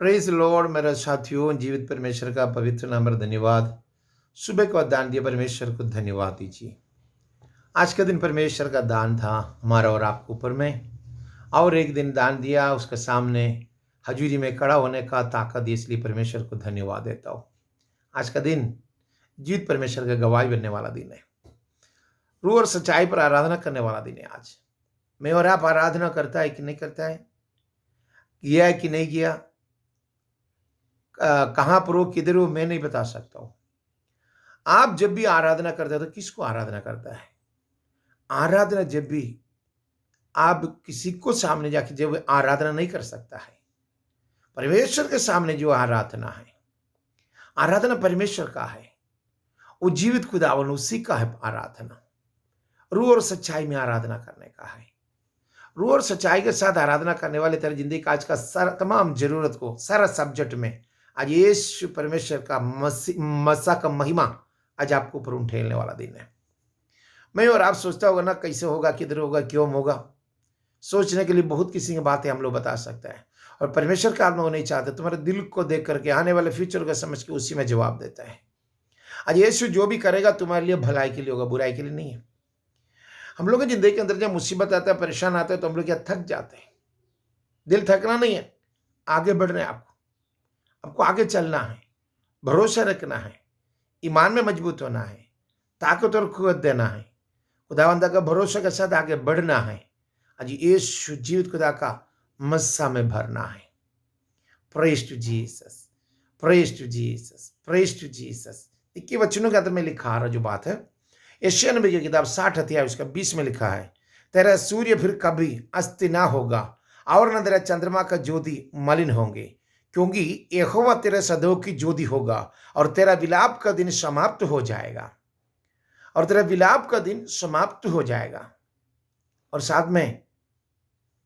Praise Lord मेरे साथियों, जीवित परमेश्वर का पवित्र नाम पर धन्यवाद। सुबह को दान दिया, परमेश्वर को धन्यवाद दीजिए। आज का दिन परमेश्वर का दान था हमारा और आपके ऊपर में, और एक दिन दान दिया, उसके सामने हजूरी में खड़ा होने का ताकत दी, इसलिए परमेश्वर को धन्यवाद देता हूँ। आज का दिन जीवित परमेश्वर का गवाही बनने वाला दिन है। रूह और सच्चाई पर आराधना करने वाला दिन है। आज मैं और आप आराधना करता है कि नहीं करता है, किया है कि नहीं किया, कहाँ पर हो, किधर हो, मैं नहीं बता सकता हूँ। आप जब भी आराधना करते हो तो किसको आराधना करता है? आराधना जब भी आप किसी को सामने जाके जब आराधना नहीं कर सकता है, परमेश्वर के सामने जो आराधना है, आराधना परमेश्वर का है, वो जीवित खुदावन उसी का है आराधना। रूह और सच्चाई में आराधना करने का है। रूह और सच्चाई के साथ आराधना करने वाले तेरी जिंदगी का आज का सारा तमाम जरूरत को, सारा सब्जेक्ट में आज यीशु परमेश्वर का मसा का महिमा आज आपको ऊपर उठेलने वाला दिन है। मैं और आप सोचता होगा ना, कैसे होगा, किधर होगा, क्यों होगा। सोचने के लिए बहुत किसी की बातें हम लोग बता सकते हैं, और परमेश्वर का आत्मा नहीं चाहते तुम्हारे दिल को देख करके आने वाले फ्यूचर को समझ के उसी में जवाब देता है। आज यीशु जो भी करेगा तुम्हारे लिए भलाई के लिए होगा, बुराई के लिए नहीं है। हम लोग की जिंदगी के अंदर जब मुसीबत आता है, परेशान आता है, तो हम लोग क्या थक जाते हैं। दिल थकना नहीं है, आगे बढ़ना है। आपको आगे चलना है, भरोसा रखना है, ईमान में मजबूत होना है, ताकत और कुव्वत देना है, खुदावंदा का भरोसा के साथ आगे बढ़ना है। आज यीशु जीवित खुदा का मस्सा में भरना है। Praise to Jesus, praise to Jesus, praise to Jesus. 21 वचनों के अंदर में लिखा रहा जो बात है, यशायाह नबी की किताब 60 अध्याय उसका 20 में लिखा है, तेरा सूर्य फिर कभी अस्त ना होगा और न तेरा चंद्रमा का ज्योति मलिन होंगे, क्योंकि यहोवा तेरे सदैव की ज्योति होगा और तेरा विलाप का दिन समाप्त हो जाएगा, और तेरा विलाप का दिन समाप्त हो जाएगा। और साथ में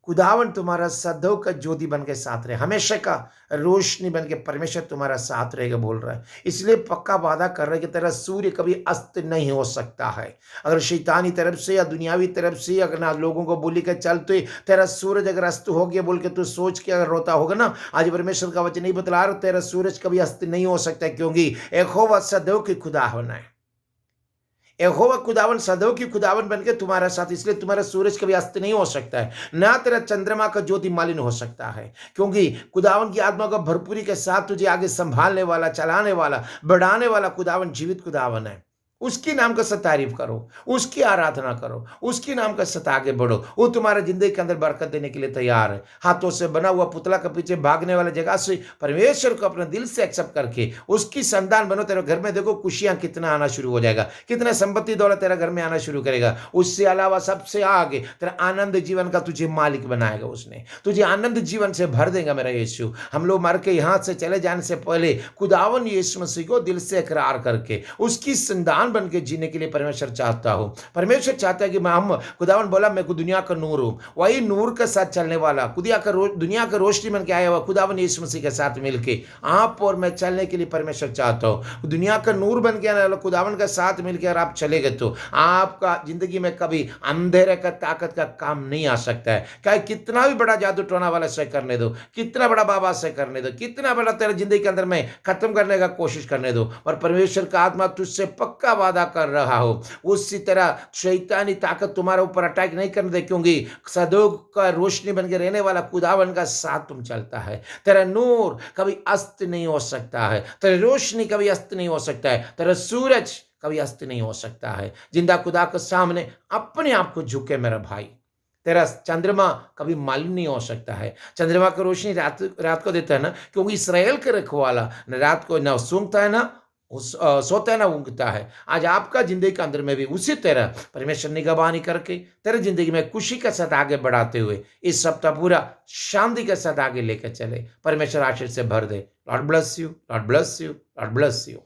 खुदावन तुम्हारा सदैव का ज्योति बन के साथ रहे, हमेशा का रोशनी बन के परमेश्वर तुम्हारा साथ रहेगा बोल रहा है। इसलिए पक्का वादा कर रहा है कि तेरा सूर्य कभी अस्त नहीं हो सकता है। अगर शैतानी तरफ से या दुनियावी तरफ से अगर ना लोगों को बोली के चलते तेरा सूरज अगर अस्त हो गया बोल के तू सोच के अगर रोता होगा ना, आज परमेश्वर का वचन नहीं बतला रहा तेरा सूरज कभी अस्त नहीं हो सकता, क्योंकि यहोवा सदैव की खुदा होना है। यहोवा खुदावन सदैव की खुदावन बनके तुम्हारा साथ, इसलिए तुम्हारा सूरज कभी अस्त नहीं हो सकता है, ना तेरा चंद्रमा का ज्योति मालिन हो सकता है, क्योंकि खुदावन की आत्मा का भरपूरी के साथ तुझे आगे संभालने वाला, चलाने वाला, बढ़ाने वाला खुदावन जीवित खुदावन है। उसकी नाम का तारीफ करो, उसकी आराधना करो, उसकी नाम का साथ आगे बढ़ो। वो तुम्हारे जिंदगी के अंदर बरकत देने के लिए तैयार है। हाथों से बना हुआ पुतला के पीछे भागने वाले जगह से परमेश्वर को अपने दिल से एक्सेप्ट करके उसकी संतान बनो। तेरे घर में देखो खुशियां कितना आना शुरू हो जाएगा, कितना संपत्ति दौलत तेरा घर में आना शुरू करेगा। उससे अलावा सबसे आगे तेरा आनंद जीवन का तुझे मालिक बनाएगा। उसने तुझे आनंद जीवन से भर देगा मेरा यीशु। हम लोग मर के यहाँ से चले जाने से पहले खुदावन यीशु मसीह को दिल से इकरार करके उसकी संतान बन के जीने के लिए परमेश्वर चाहता हूं। परमेश्वर चाहता है कि हम, खुदावन बोला मैं दुनिया का नूर हूं, वही नूर के साथ चलने वाला, दुनिया का रोशनी बन के आया हुआ खुदावन यीशु मसीह के साथ मिलके आप और मैं चलने के लिए परमेश्वर चाहता हूं। दुनिया का नूर बन के आने वाला खुदावन के साथ मिलकर अगर आप चले गए तो आपका जिंदगी में कभी अंधेरे का ताकत का काम नहीं आ सकता है। चाहे कितना भी बड़ा जादू टोना वाला से करने दो, कितना बड़ा बाबा से करने दो, कितना बड़ा तेरे जिंदगी के अंदर में खत्म करने का कोशिश करने दो, और परमेश्वर का आत्मा तुझसे पक्का वादा कर रहा हो, उसी तरह शैतानी ताकत तुम्हारे ऊपर अटैक नहीं करने दे, क्योंकि सदैव का रोशनी बन के रहने वाला खुदावन का साथ तुम चलता है। तेरा नूर कभी अस्त नहीं हो सकता है, तेरी रोशनी कभी अस्त नहीं हो सकता है, तेरा सूरज कभी अस्त नहीं हो सकता है। जिंदा खुदा के सामने अपने आप को झुके मेरा भाई। तेरा चंद्रमा कभी मालिन नहीं हो सकता है। चंद्रमा की रोशनी रात को देता है ना, क्योंकि इसराइल के रखवाला न रात को ना सूंघता है ना सोता है ना ऊँगता है। आज आपका जिंदगी के अंदर में भी उसी तरह परमेश्वर निगरानी करके तेरे जिंदगी में खुशी के साथ आगे बढ़ाते हुए इस सप्ताह पूरा शांति के साथ आगे लेकर चले। परमेश्वर आशीष से भर दे। Lord bless you, Lord bless you, Lord bless you.